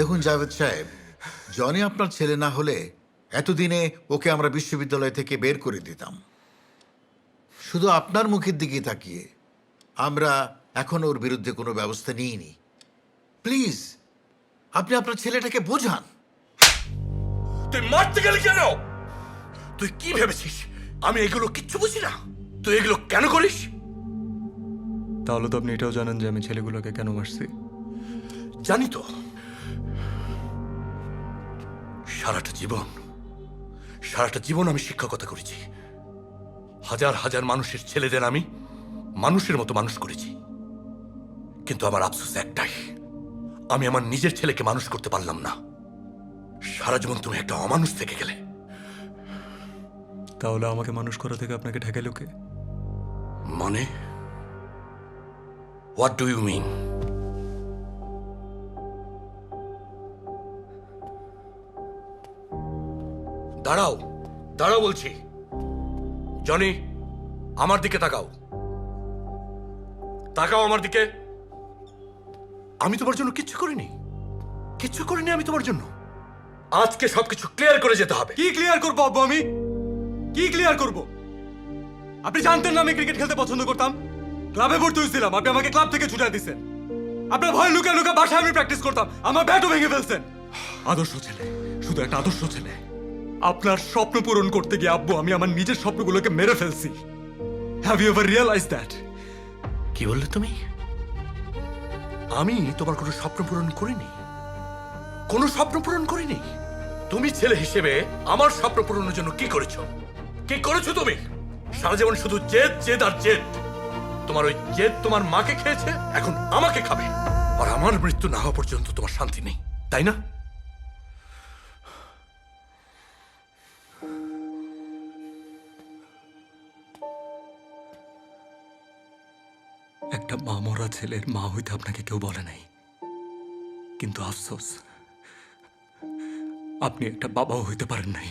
দেখুন জাভেদ সাহেব, জনি আপনার ছেলে না হলে এতদিনে ওকে আমরা বিশ্ববিদ্যালয় থেকে বের করে দিতাম। শুধু আপনার মুখের দিকে তাকিয়ে আমরা এখন ওর বিরুদ্ধে কোনো ব্যবস্থা নিইনি। প্লিজ আপনি আপনার ছেলেটাকে বোঝান। তুই মারতে গেলি কেন? তুই কি ভেবেছিস আমি এগুলো কিচ্ছু বুঝি না? তুই এগুলো কেন করিস? তাহলে তো আপনি এটাও জানেন যে আমি ছেলেগুলোকে কেন মারছি। জানি তো। সারাটা জীবন আমি শিক্ষকতা করেছি। হাজার হাজার মানুষের ছেলেদের আমি মানুষের মতো মানুষ করেছি। কিন্তু আমার আফসোস একটাই, আমি আমার নিজের ছেলেকে মানুষ করতে পারলাম না। সারা জীবন তুমি একটা অমানুষ থেকে গেলে। তাহলে আমাকে মানুষ করা থেকে আপনাকে ঠেকাইল কে? মানে হোয়াট ডু ইউ মিন? দাঁড়াও দাঁড়াও বলছি। জনি, আমার দিকে তাকাও। তাকাও আমার দিকে। আমি তোমার জন্য কিচ্ছু করিনি, কিচ্ছু করিনি আমি তোমার জন্য। আজকে সবকিছু ক্লিয়ার করে যেতে হবে। কি ক্লিয়ার করবো আব্বু? আমি কি ক্লিয়ার করব? আপনি জানতেন না আমি ক্রিকেট খেলতে পছন্দ করতাম? ক্লাবে ভর্তি হয়েছিলাম, আপনি আমাকে ক্লাব থেকে ছুটাই দিচ্ছেন। আপনার ভয় লুকা লুকা বাসায় আমি প্র্যাকটিস করতাম, আমার ব্যাটও ভেঙে ফেলছেন। আদর্শ ছেলে, শুধু একটা আদর্শ ছেলে। আপনার স্বপ্ন পূরণ করতে গিয়ে আব্বু আমি আমার নিজের স্বপ্নগুলোকে মেরে ফেলছি। Have you ever realise that? কি বললে তুমি? আমি তোমার কোনো স্বপ্ন পূরণ করিনি, কোনো স্বপ্ন পূরণ করিনি। তুমি ছেলে হিসেবে আমার স্বপ্ন পূরণের জন্য কি করেছো? কি করেছো তুমি? সারা জীবন শুধু জেদ জেদ আর জেদ। তোমার ওই জেদ তোমার মাকে খেয়েছে, এখন আমাকে খাবে। আর আমার মৃত্যু না হওয়া পর্যন্ত তোমার শান্তি নেই, তাই না? একটা মা মরা ছেলের মা হইতে আপনাকে কেউ বলে নাই, কিন্তু আফসোস আপনি একটা বাবাও হইতে পারেন নাই।